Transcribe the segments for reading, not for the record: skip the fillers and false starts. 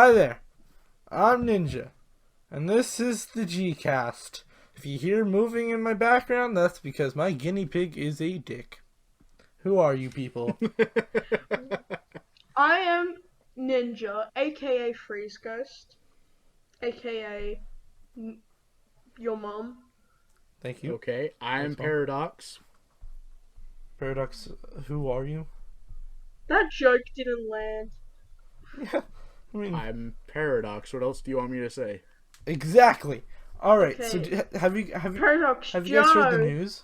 Hi there, I'm Ninja, and this is the G-Cast. If you hear moving in my background, that's because my guinea pig is a dick. Who are you people? I am Ninja, aka FreezeGhost, aka your mom. Thank you. Okay, I'm Thanks, Mom. Paradox. Paradox, who are you? That joke didn't land. Yeah, I mean, I'm Paradox. What else do you want me to say? exactly. Alright, Okay. so have you Paradox guys heard the Joe. news?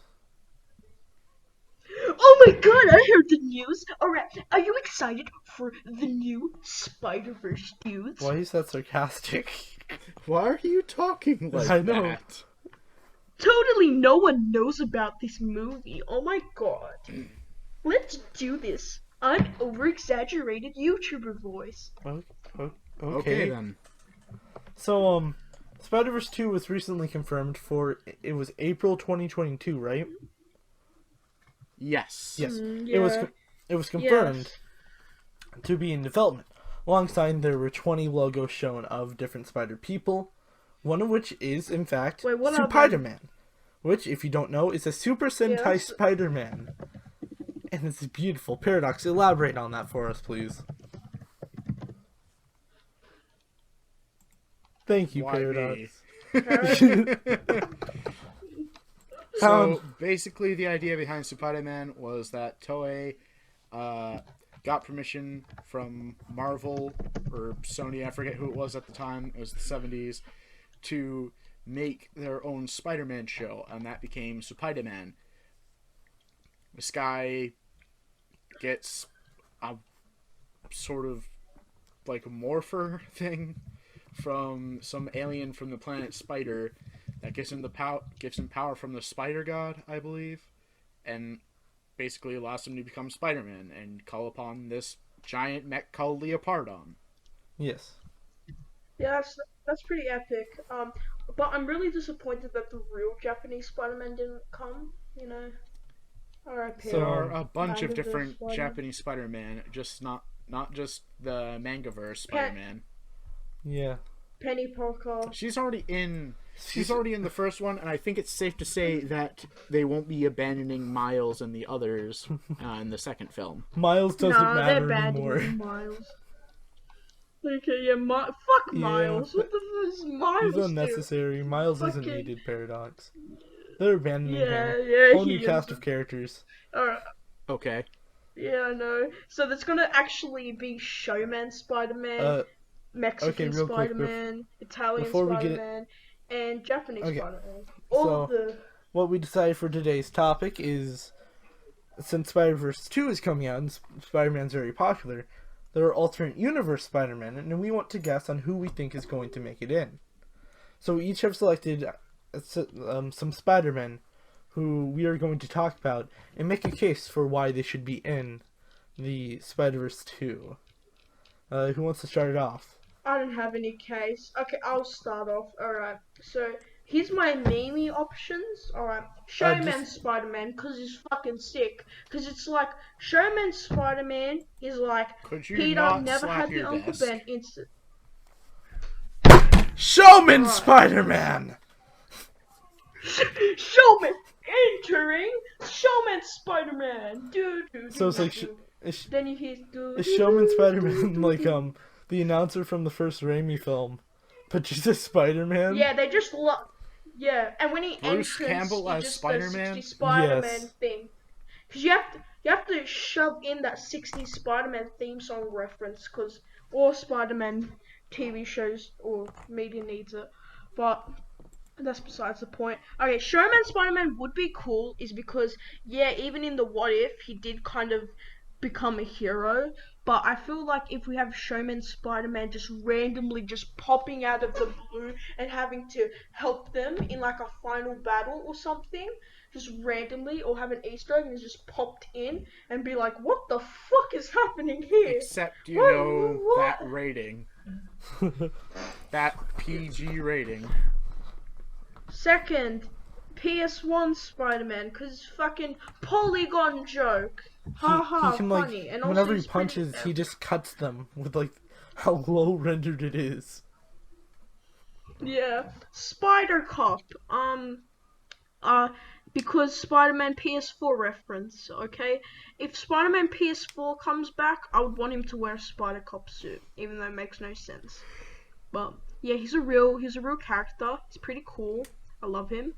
Oh my god, I heard the news. Alright, are you excited for the new Spiderverse dudes? Why is that sarcastic? Why are you talking like I know. that? Totally no one knows about this movie. Oh my god. Let's do this. I'm over-exaggerated YouTuber voice. Okay then. So, Spider-Verse 2 was recently confirmed for, it was April 2022, right? Yes. Yes. Yeah. It was confirmed Yes. to be in development. Alongside, there were 20 logos shown of different Spider people, one of which is, in fact, Wait, what are Spider-Man, which, if you don't know, is a Super Sentai Yes. Spider-Man. And it's beautiful. Paradox, elaborate on that for us, please. Thank you, Why Paradox. So basically, the idea behind Spider-Man was that Toei got permission from Marvel or Sony, I forget who it was at the time, it was the 70s, to make their own Spider-Man show, and that became Spider-Man. This guy gets a sort of like a morpher thing from some alien from the planet Spider that gives him power from the Spider God, I believe, and basically allows him to become Spider-Man and call upon this giant mech called Leopardon. Yes. Yeah, that's pretty epic. But I'm really disappointed that the real Japanese Spider-Man didn't come. You know, R.I.P. So, There are a bunch of Mangaverse different Spider-Man. Japanese Spider-Man, just not just the Mangaverse Spider-Man. Yeah. Penny Parker. She's already in the first one, and I think it's safe to say that they won't be abandoning Miles and the others in the second film. Miles doesn't Nah, matter they're anymore. abandoning Miles. Okay, yeah, fuck Yeah. Miles. What the fuck is Miles He's do? unnecessary. Miles isn't Fucking- needed, Paradox. They're abandoning him. Yeah, Whole he new cast is. of characters. Alright. Okay. Yeah, I know. So there's gonna actually be Showman Spider-Man, Mexican okay, real quick, Spider-Man, Italian before we get- Spider-Man, and Japanese Okay. Spider-Man. All So- the What we decided for today's topic is, since Spider-Verse 2 is coming out and Spider-Man's very popular, there are alternate universe Spider-Man, and we want to guess on who we think is going to make it in. So we each have selected some Spider-Men who we are going to talk about and make a case for why they should be in the Spider-Verse 2. Who wants to start it off? I don't have any case. Okay, I'll start off. Alright, so here's my meme options. Alright, Showman Spider-Man, because he's fucking sick. Because it's like, Showman Spider-Man is like, Could you Peter not never slap had the your Uncle desk? Ben instant. Showman Right. Spider-Man! Showman entering Showman Spider-Man. So it's like, Then you hear is Showman Spider-Man like, the announcer from the first Raimi film, but just a Spider-Man? Yeah, they just yeah, and when he Bruce enters, Campbell he as just Spider-Man? does 60 Spider-Man Yes. thing. Cause you have to shove in that 60s Spider-Man theme song reference, cause all Spider-Man TV shows or media needs it. But that's besides the point. Okay, Showman Spider-Man would be cool, is because yeah, even in the What If, he did kind of become a hero. But I feel like if we have Showman Spider-Man just randomly just popping out of the blue and having to help them in like a final battle or something, just randomly, or have an Easter egg and it's just popped in and be like, what the fuck is happening here? Except you What- know what? that rating. That PG rating. Second, PS1 Spider-Man, cause fucking polygon joke. Ha ha, he can funny. like, And also whenever he he's pretty- punches, he just cuts them with like how low rendered it is. Yeah, Spider Cop. Because Spider-Man PS4 reference. Okay, if Spider-Man PS4 comes back, I would want him to wear a Spider Cop suit, even though it makes no sense. But yeah, he's a real character. He's pretty cool. I love him.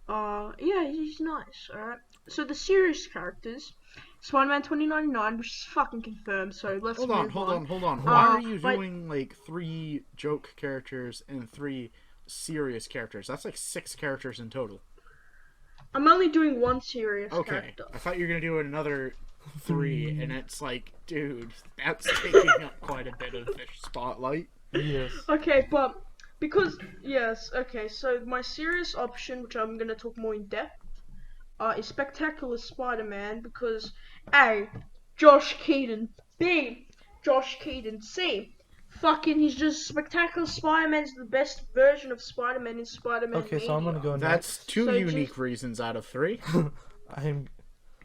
Yeah, he's nice. Alright. So the serious characters, Spider-Man 2099, which is fucking confirmed. So let's Hold move on. on. Why are you but- doing like 3 joke characters and 3 serious characters? That's like 6 characters in total. I'm only doing one serious Okay, character. I thought you were gonna do another 3, and it's like, dude, that's taking up quite a bit of the spotlight. Yes. Okay, but because yes, okay. So my serious option, which I'm gonna talk more in depth, is Spectacular Spider-Man because A, Josh Keaton. B, Josh Keaton. C, fucking he's just Spectacular Spider-Man's the best version of Spider-Man in Spider-Man. Okay, so I'm gonna go That's next. 2 So unique just- reasons out of 3. I'm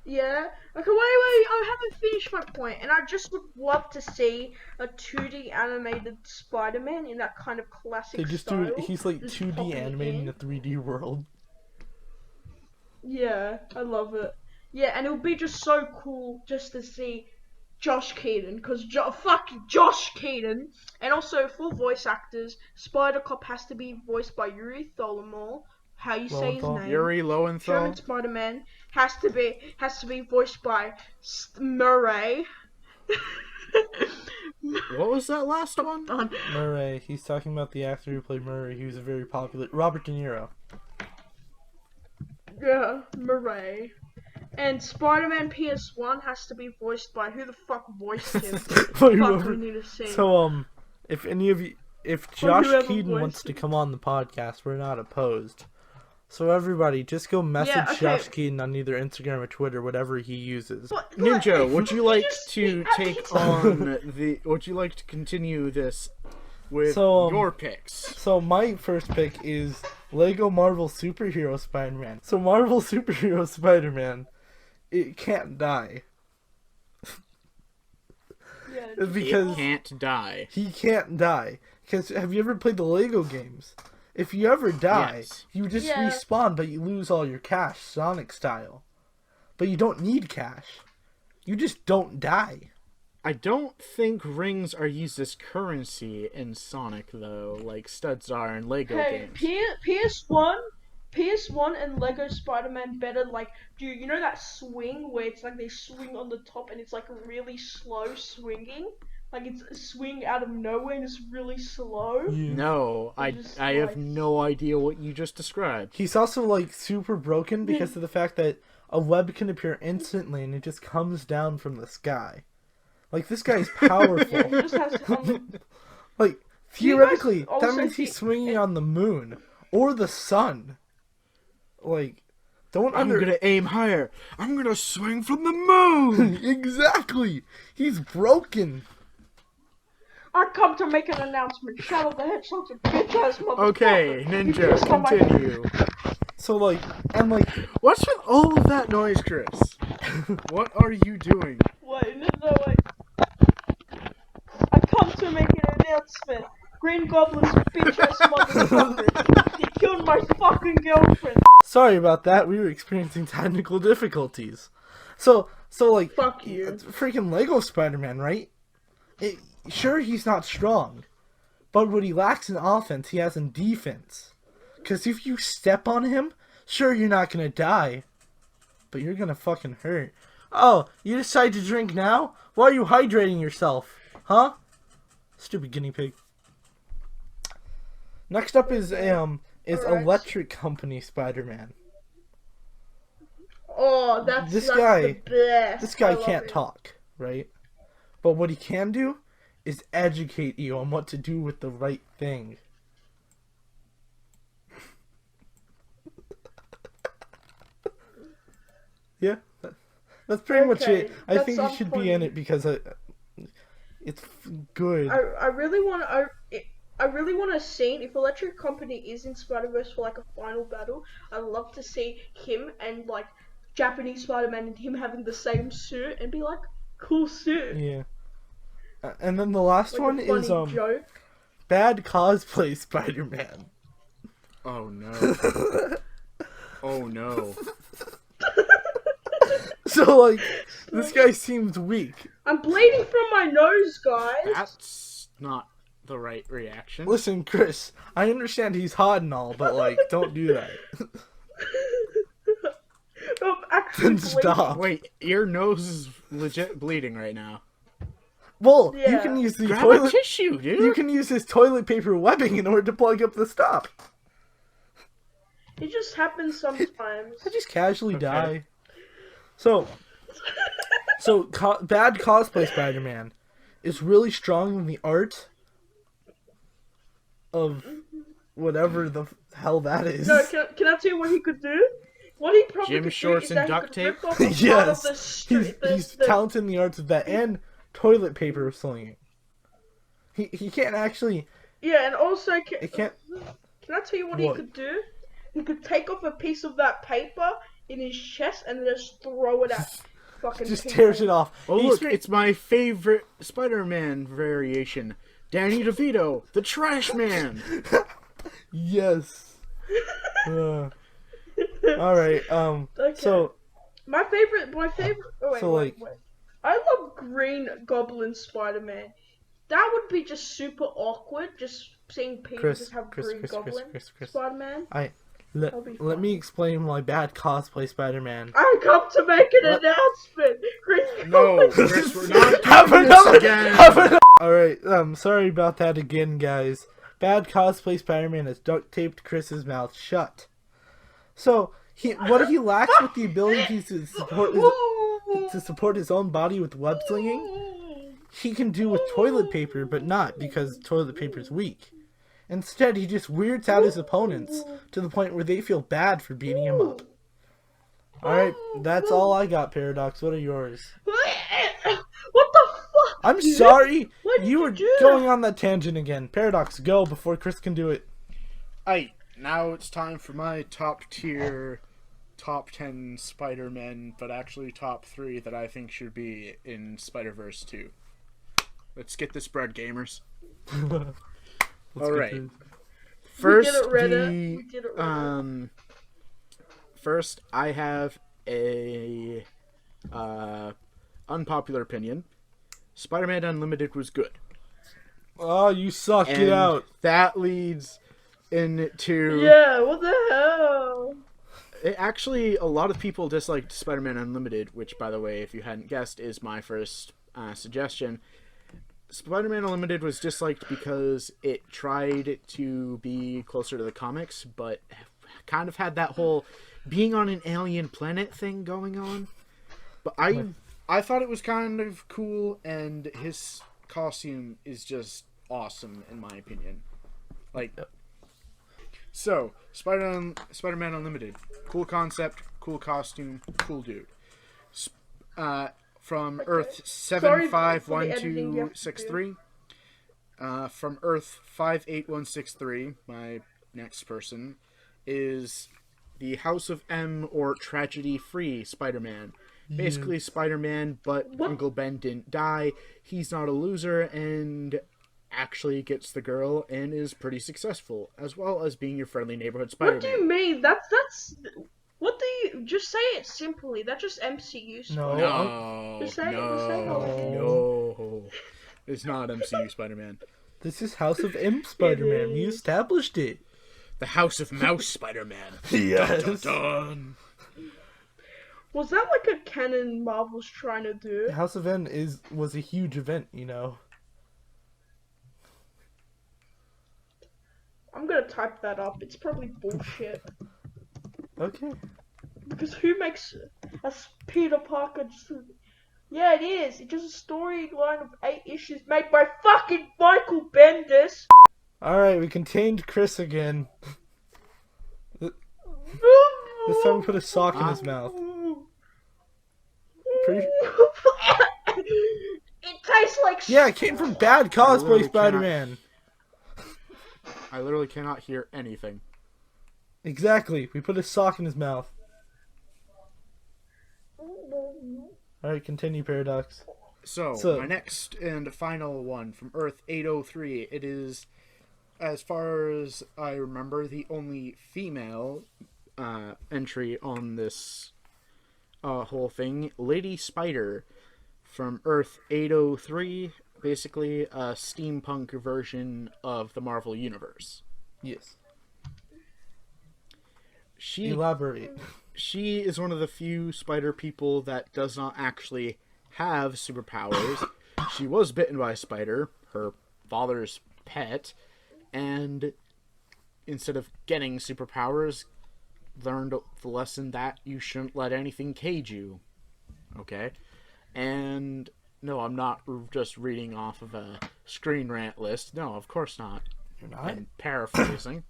Yeah. Okay, wait. I haven't finished my point, and I just would love to see a 2D animated Spider-Man in that kind of classic they just style. do he's like just 2D popping animating in. a 3D world. Yeah, I love it. Yeah, and it would be just so cool just to see Josh Keaton, because fucking Josh Keaton, and also for voice actors, Spider Cop has to be voiced by Yuri Tholomo. How you say his Lowenthal? name? Yuri German Lowenthal. Spider-Man has to be voiced by Murray. What was that last one? Murray. He's talking about the actor who played Murray. He was a very popular Robert De Niro. Yeah, Murray. And Spider-Man PS1 has to be voiced by who the fuck voiced him? But Fuck, whoever- we need to see. So if any of you, if Josh whoever Keaton voiced wants to him. come on the podcast, we're not opposed. So everybody, just go message okay. Josh Keaton on either Instagram or Twitter, whatever he uses. But, Ninja, like, would you he like just- to he- take he's- on the? Would you like to continue this with So, your picks? So my first pick is Lego Marvel Superhero Spider-Man. So Marvel Superhero Spider-Man, it can't die Yeah, because It can't die. he can't die. Because have you ever played the Lego games? If you ever die, Yes. you just Yeah. respawn, but you lose all your cash, Sonic style. But you don't need cash. You just don't die. I don't think rings are used as currency in Sonic though, like studs are in Lego Hey, games. PS1 and Lego Spider-Man better, like, do you know that swing where it's like they swing on the top and it's like really slow swinging? Like it's a swing out of nowhere and it's really slow? No, I just have like- no idea what you just described. He's also like super broken because of the fact that a web can appear instantly and it just comes down from the sky. Like this guy's powerful. Yeah, he just has to, Like Do you guys theoretically, that also means he's see- swinging on the moon or the sun. Like, don't I'm gonna aim higher. I'm gonna swing from the moon. Exactly. He's broken. I come to make an announcement. Shadow the Hedgehog's a bitch ass motherfucker. Okay, You Ninja, pissed on my- continue. So like, and like, What's with all of that noise, Chris? What are you doing? Wait, no, wait. I come to make an announcement. Green Goblin's a bitch ass motherfucker. He killed my fucking girlfriend. sorry about that. We were experiencing technical difficulties. So like, Fuck you. it's freaking Lego Spider-Man, right? Sure, he's not strong, but what he lacks in offense, he has in defense. Because if you step on him, sure, you're not gonna die, but you're gonna fucking hurt. Oh, you decide to drink now? Why are you hydrating yourself? Huh? Stupid guinea pig. Next up is Alright. Electric Company Spider-Man. Oh, that's This that's guy- the best. This I guy love can't it. talk, right? But what he can do is educate you on what to do with the right thing. Yeah, that's pretty much Okay, it. I that's think you on should be in point. it because it's good. I really want to. I really want to see if Electric Company is in Spider-Verse for like a final battle. I'd love to see him and like Japanese Spider-Man and him having the same suit and be like, cool suit. Yeah. And then the last Like one a funny is joke. bad cosplay Spider-Man. Oh no. Oh no. So like, this guy seems weak. I'm bleeding from my nose, guys. That's not the right reaction. Listen, Chris, I understand he's hot and all, but like, don't do that. I'm actually Then bleeding. stop. Wait, your nose is legit bleeding right now. Well, you Yeah. can use the Grab a toilet. tissue, dude. You can use his toilet paper webbing in order to plug up the stop. It just happens sometimes. I just casually Okay. die. So bad cosplay Spider-Man is really strong in the art of whatever the hell that is. No, can I tell you what he could do? What he probably Gym could shorts do is and that duct he could tape? rip off a part of Yes, the he's talented in the arts of that and toilet paper slinging. He can't actually. Yeah, and also It can't. Can I tell you what What? he could do? He could take off a piece of that paper in his chest and just throw it at fucking Just people. tears it off. Oh He's look, straight- it's my favorite Spider-Man variation. Danny DeVito, the Trash Man. Yes. All right. Okay. So My favorite. Oh wait, So, wait. I love Green Goblin Spider-Man. That would be just super awkward. Just seeing Peter Chris, just have Chris, Green Chris, Goblin Chris. Spider-Man. That'll be let fun. me explain my bad cosplay Spider-Man. I come to make an What? announcement. Green No, Goblin. Chris, we're not Have doing this another. again. All right. Sorry about that again, guys. Bad cosplay Spider-Man has duct taped Chris's mouth shut. So what he lacks with the ability to support his own body with web slinging, he can do with toilet paper, but not because toilet paper is weak. Instead, he just weirds out his opponents to the point where they feel bad for beating him up. Alright, that's all I got, Paradox. What are yours? What the fuck? I'm sorry! Why did You you were do going on that tangent again. Paradox, go before Chris can do it. Aight, now it's time for my top tier, top 10 Spider-Men, but actually top 3 that I think should be in Spider-Verse 2. Let's get this bread, gamers. Let's All get right. to it. First, We did it, Reddit. First, I have a unpopular opinion. Spider-Man Unlimited was good. Oh, you suck. And Get out. that leads into... Yeah, what the hell? Actually, a lot of people disliked Spider-Man Unlimited, which, by the way, if you hadn't guessed, is my first suggestion. Spider-Man Unlimited was disliked because it tried to be closer to the comics, but kind of had that whole being on an alien planet thing going on. But I thought it was kind of cool, and his costume is just awesome, in my opinion. Like, so, Spider-Man Unlimited. Cool concept, cool costume, cool dude. From Earth Sorry for the editing you have to 751263. From Earth 58163, my next person, is the House of M or Tragedy-Free Spider-Man. Basically Spider-Man, but What? Uncle Ben didn't die. He's not a loser and actually gets the girl and is pretty successful, as well as being your friendly neighborhood Spider-Man. What do you mean? That's. What do you just say it simply? That's just MCU stuff. No. No, Just say it, no, just say it. no. It's not MCU Spider-Man. This is House of M Spider-Man. We is. established it. The House of Mouse Spider-Man. Yes. Dun, dun, dun. Was that like a canon Marvel's trying to do? House of M was a huge event, you know. I'm gonna type that up. It's probably bullshit. Okay. Because who makes a Peter Parker just... Yeah, it is. It's just a storyline of 8 issues made by fucking Michael Bendis. Alright, we contained Chris again. This time we put a sock in his mouth. Pretty- It tastes like Yeah, it came from bad cosplay Literally Spider-Man. I literally cannot hear anything. Exactly. We put a sock in his mouth. Alright, continue, Paradox. So, my next and final one from Earth 803. It is, as far as I remember, the only female entry on this whole thing. Lady Spider from Earth 803. Basically, a steampunk version of the Marvel Universe. Yes. Elaborate. She is one of the few spider people that does not actually have superpowers. She was bitten by a spider, her father's pet, and instead of getting superpowers, learned the lesson that you shouldn't let anything cage you. Okay? And no, I'm not just reading off of a Screen Rant list. No, of course not. You're not? I'm paraphrasing.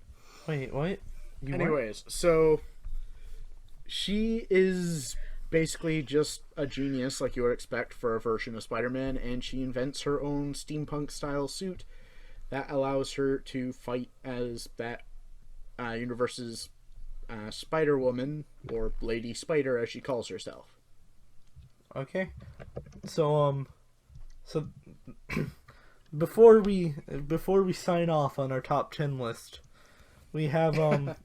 Wait, what? Anyways, so she is basically just a genius, like you would expect for a version of Spider-Man, and she invents her own steampunk-style suit that allows her to fight as that universe's Spider-Woman, or Lady Spider as she calls herself. Okay. So before we sign off on our top 10 list, we have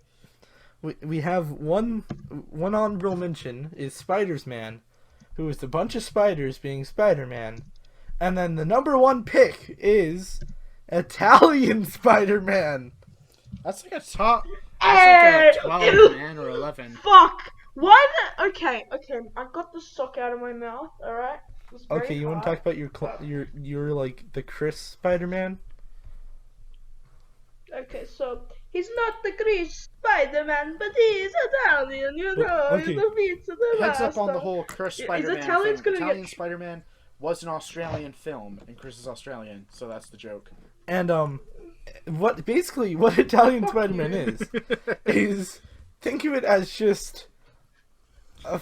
we have one honorable mention is Spider-Man, who is a bunch of spiders being Spider-Man, and then the number one pick is Italian Spider-Man. That's like a top. That's like a 12 man or 11. Fuck. One. Okay. I got the sock out of my mouth. All right. Okay, you want to talk about your like the Chris Spider-Man? Okay, so he's not the Chris Spider-Man, but he's Italian. You know, okay. he's the pizza the Heads up on the whole Chris Spider-Man thing. Italian Spider-Man was an Australian film, and Chris is Australian, so that's the joke. And what Italian Spider-Man is think of it as just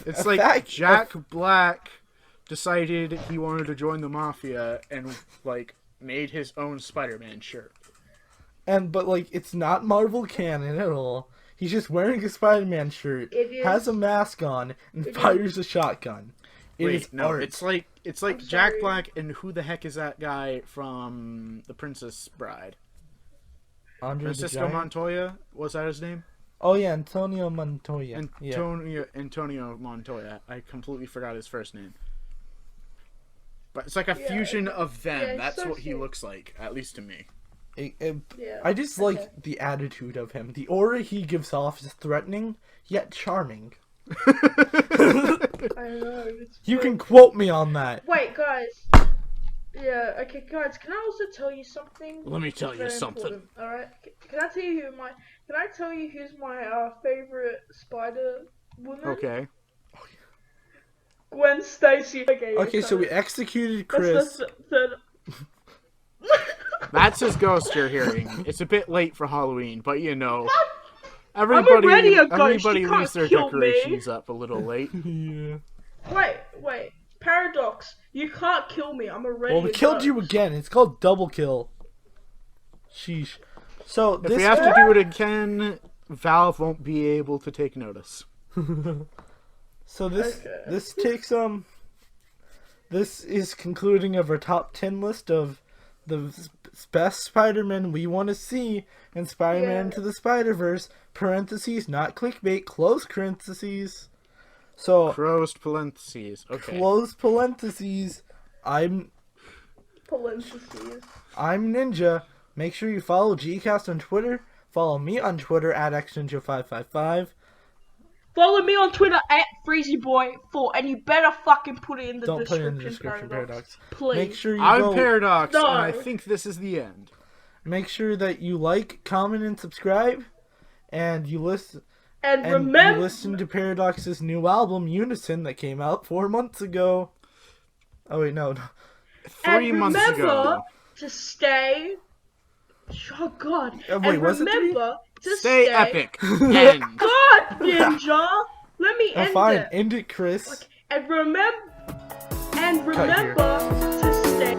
it's like Jack Black decided he wanted to join the mafia and like made his own Spider-Man shirt. But like it's not Marvel canon at all. He's just wearing a Spider-Man shirt, has a mask on, and fires a shotgun. Art. It's like Jack Black and who the heck is that guy from The Princess Bride? Francisco Montoya, was that his name? Oh yeah, Antonio Montoya. Antonio Montoya. I completely forgot his first name. But it's like a fusion of them. Yeah, that's what he looks like, at least to me. I just like the attitude of him. The aura he gives off is threatening, yet charming. I know. You can quote me on that. Wait, guys. Yeah, okay, guys, can I also tell you something? Let me tell you something. Alright? Can I tell you who's my favorite Spider Woman? Okay. Gwen Stacy. Okay, so we executed Chris. That's his ghost you're hearing. It's a bit late for Halloween, but you know. Everybody leaves their decorations up a little late. Yeah. Wait. Paradox, you can't kill me. I'm already. Well, we killed you again. It's called double kill. Sheesh. So if we have to do it again, Valve won't be able to take notice. So this takes this is concluding of our top 10 list of the best Spider-Man we want to see in Spider-Man to the Spider-Verse. Parentheses, not clickbait. Close parentheses. So closed parentheses. Okay. Close parentheses. I'm Ninja. Make sure you follow Gcast on Twitter. Follow me on Twitter at xninja555. Follow me on Twitter at FreezeBoy4, and you better fucking put it in the description. Don't put it in the description, Paradox. Please. Make sure you I'm Paradox, and I think this is the end. Make sure that you like, comment, and subscribe, and you listen. And remember, you listen to Paradox's new album, Unison, that came out 4 months ago. Oh wait, no. 3 months ago. And remember to stay. Oh God! Wait, was it 3? To stay epic. End. God, Ninja. Let me end it. End it, Chris. Okay. And remember to stay.